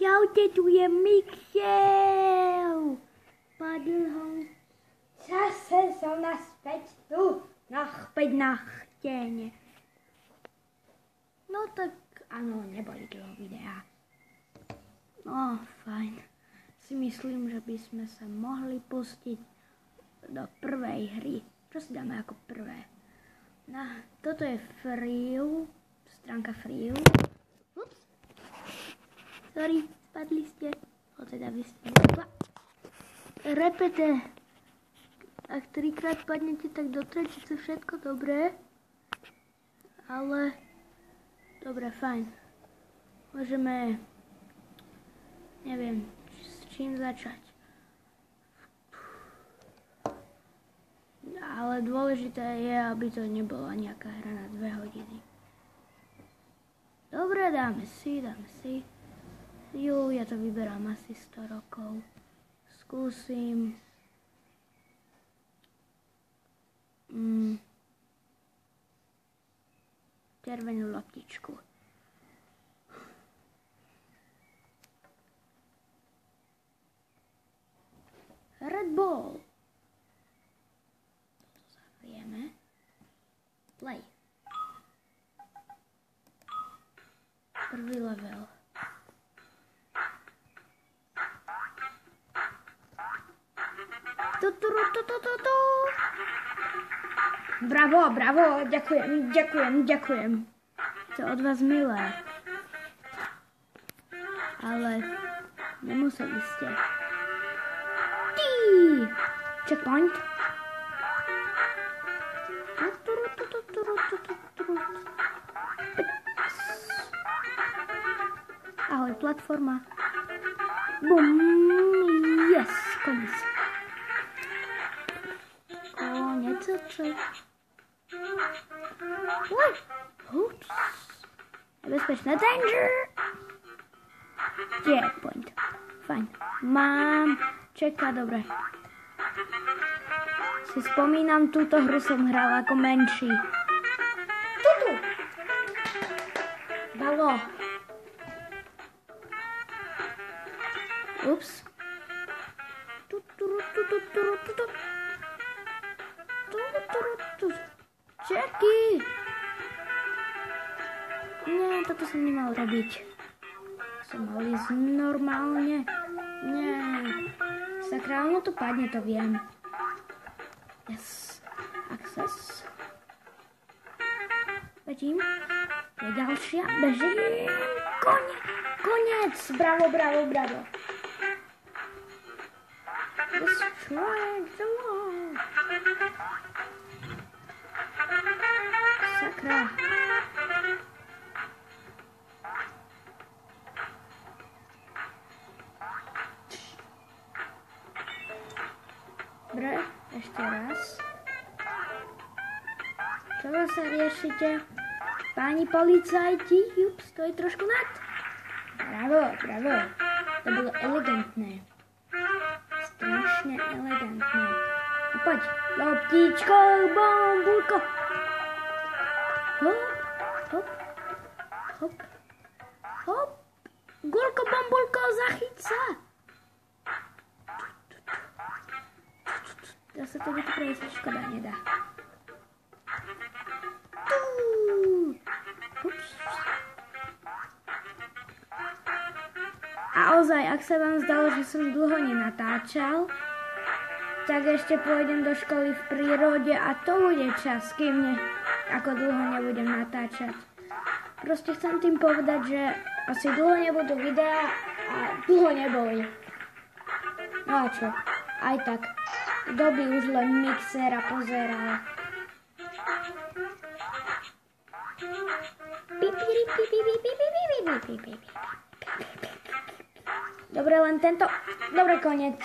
Čaute, tu je Mixel. Padl ho. Zase som naspäť tu. Naspäť na chtěně. No tak ano, neboli dlho videa. No, fajn. Si myslím, že by sme sa mohli pustiť do prvej hry. Čo si dáme ako prvé? No, toto je Freeu, stránka Freeu. Ups. Sorry, spadli ste. O teda vy ste nespadli. Repete. Ak 3-krát padnete, tak do tretice všetko dobré. Ale... Dobre, fajn. Môžeme... Neviem, s čím začať. Ale dôležité je, aby to nebola nejaká hra na 2 hodiny. Dobre, dáme si. Ja to vyberám asi 100 rokov. Skúsim... červenú loptičku. Red Ball. Toto zavrieme. Play. Prvý level. Bravo, ďakujem. To od vás milé. Ale nemuseli ste. Checkpoint. Ahoj, platforma. Bum, yes, konec. Ups. Nebezpečné. Danger! Checkpoint. Fajn. Mám. Čeká, dobre. Si spomínam, túto hru som hral ako menší. Tutu! Balo. Ups. Čeky! Nie, toto som nemal robiť. Som mal ísť normálne. Nie. Sakra, ono to padne, to viem. Yes. Access. Bežím. Je ďalšia. Bežím. Konec. Bravo. Destroy the wall. Sakra. Dobre, ešte raz. Čo sa riešite? Páni policajti, jups, to je trošku nad. Bravo. To bolo elegantné. Strašne elegantné. No poď, loptičko, bombulko. Hop. Gulko, bombulko, zachyť sa. Zase to bude prejsť, škoda, nedá. Ups. A ozaj, ak sa vám zdalo, že som dlho nenatáčal, tak ešte pôjdem do školy v prírode a to bude čas, kým ako dlho nebudem natáčať. Proste chcem tým povedať, že asi dlho nebudú videá a dlho neboli. No a čo? Aj tak. Kto by už len Mixera pozeral? Dobre, len tento. Dobre, koniec.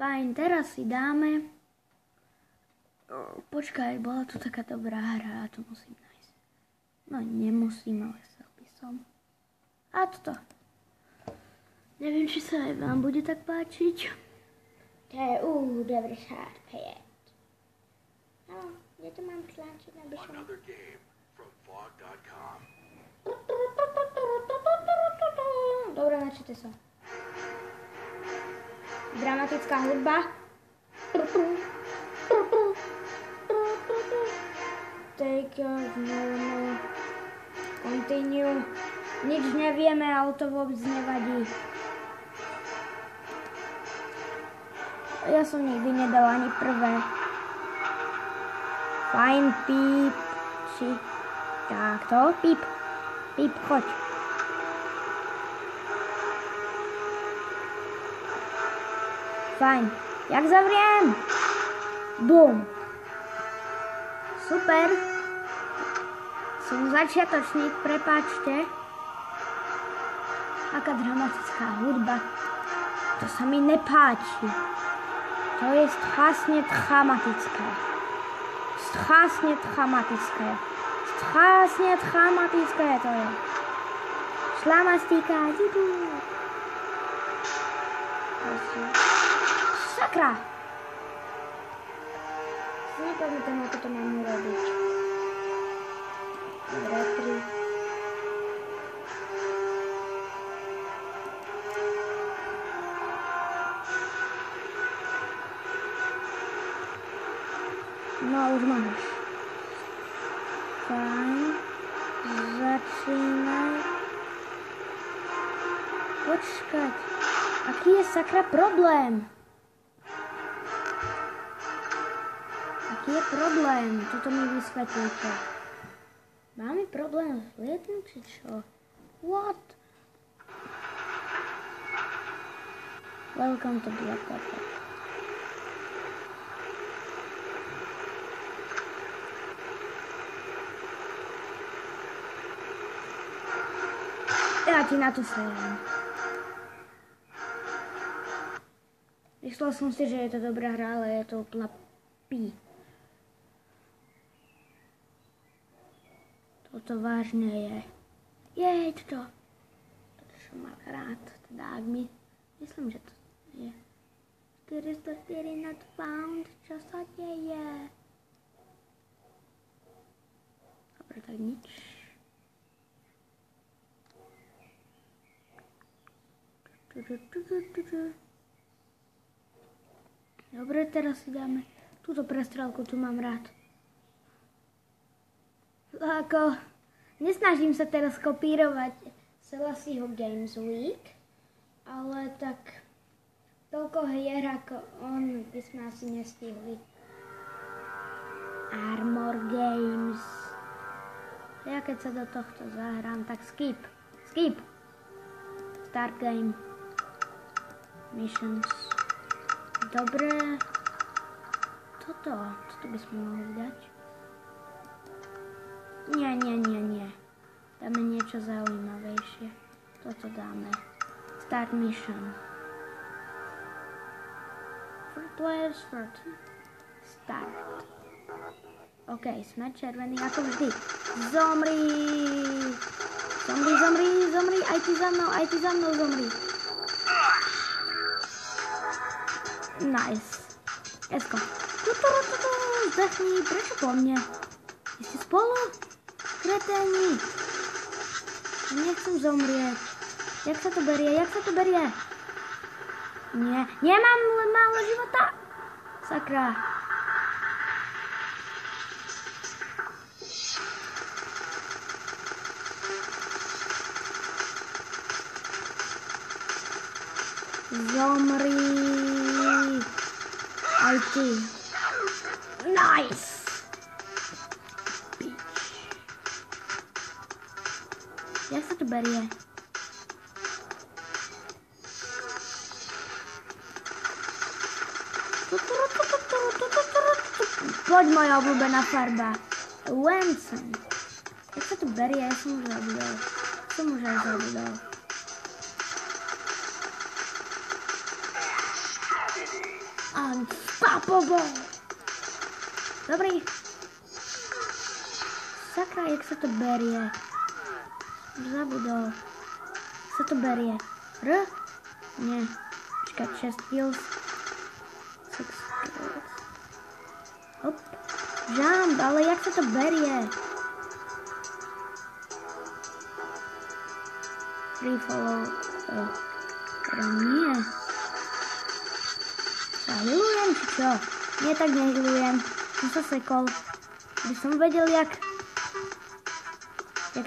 Fajn, teraz si dáme. Počkaj, bola tu taká dobrá hra, a to musím nájsť. No, nemusím, ale chcel by som. A toto. Neviem, či sa aj vám bude tak páčiť. To je 95. No, kde to mám tlačiť, aby som... Páčite sa. Dramatická hudba. Take off, normal. Continue. Nič nevieme, ale to vôbec nevadí. Ja som nikdy nedal ani prvé. Fajn, píp. Takto, píp. Píp, choď. Fajn. Jak zavriem? Bum. Super. Som začiatočník, prepáčte. Aká dramatická hudba. To sa mi nepáči. To je strašne dramatické. Strašne dramatické. Strašne dramatické to je. Šlamastika, zidu. Sakra. Si nepamätám, ako to mám urobiť. Dobre, 3. No, už máš. Fajn. Začínaj. Počkať. Aký je sakra problém? Aký je problém? Toto mi vysvetlíte. Máme problém s lietom, či čo? What? Welcome to Black Ops. Ja ti na to seriem. Myslel som si, že je to dobrá hra, ale je to úplná pí. Toto vážne je. Jej, toto. Toto som mal rád. Teda ak mi... Myslím, že to je. 404 not found. Čo sa deje? Dobre, tak nič. Dobre, teraz si dáme túto prestrelku, tu mám rád. Ako, nesnažím sa teraz kopírovať Selassieho Games Week, ale tak toľko hier ako on by sme asi nestihli. Armor Games. Ja keď sa do tohto zahrám, tak skip. Start game. Missions. Dobre. Toto by sme mohli dať. Nie. Dáme niečo zaujímavejšie. Toto dáme. Start mission. For players first. Start. OK, sme červení ako vždy. Zomri! Aj ty za mnou, zomri. Nice. Esko. Zdechni, prečo po mne? Vy ste spolu? Kreténi. Nechcem zomrieť. Jak sa to berie? Nie. Nemám len málo života. Sakra. Zomri. Aj ty. Nice. Jak sa to berie? Poď moja obľúbená farba. Wensen. Jak sa to berie? Ja som už zabudol. Unstoppable. Dobrý. Sakra, jak sa to berie? Zabudol. Sa to berie. R? Nie. Počkať, 6 kills. 6 kills. Hop. Jump, ale jak sa to berie? Free follow. Nie. Sa healujem, či čo? Nie, tak nehealujem. Som sa sekol. Aby som vedel, jak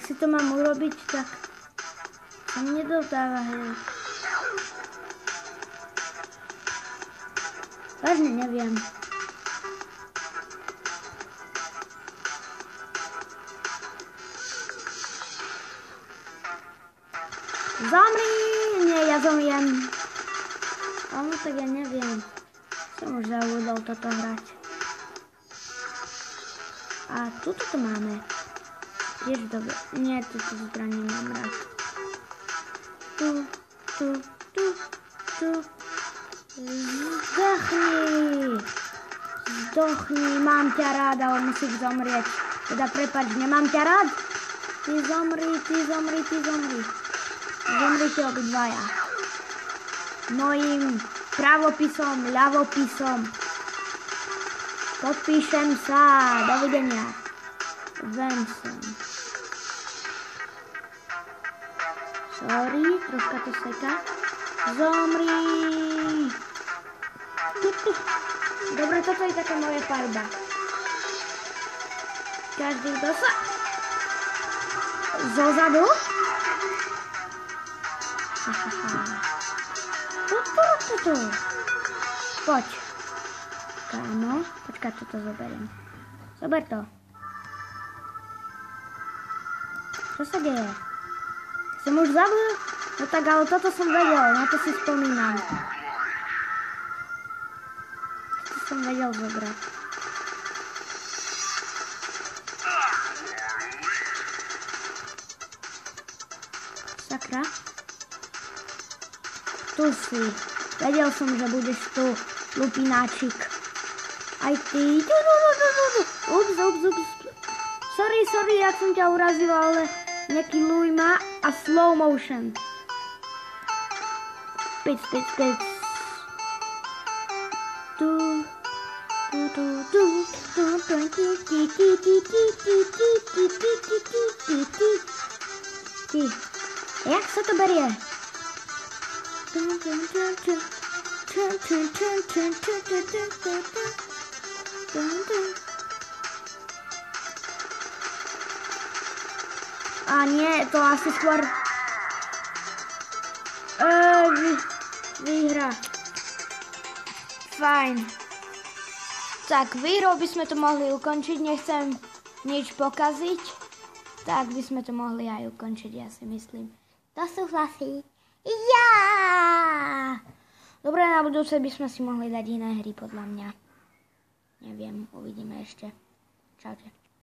si to mám urobiť, tak sa mi nedodáva heal. Vážne neviem. Zomri! Nie, ja zomriem. No tak ja neviem. Som už zabudol toto hrať. A tuto to máme. Tiež dobre. Nie, tuto zbraň nemám rád. Tu. Zdochni, mám ťa rád, ale musíš zomrieť. Teda prepáč, nemám ťa rád? Ty zomri. Zomrite obidvaja. Mojím pravopisom, ľavopisom. Podpíšem sa. Dovidenia. Venson. Sorry, troška to seka. Zomri. Dobre, toto je taká moja farba. Každý, kto sa zozadu. Poď. Kámo, počkaj, toto zoberiem. Zober to. Čo sa deje? Som už zabil? No tak, ale toto som vedel, na to si spomínam. To som vedel zobrať. Sakra. Tu si. Vedel som, že budeš tu, lupináčik. Aj ty. Ups. Sorry, ja som ťa urazil, ale nekilluj ma a slow motion. Pic. Ty. Jak sa to berie? A nie, to asi skôr výhra. Fajn. Tak, výhrou by sme to mohli ukončiť, nechcem nič pokaziť. Tak by sme to mohli aj ukončiť, ja si myslím. To súhlasí. Ja! Dobre, na budúce by sme si mohli dať iné hry, podľa mňa. Neviem, uvidíme ešte. Čaute.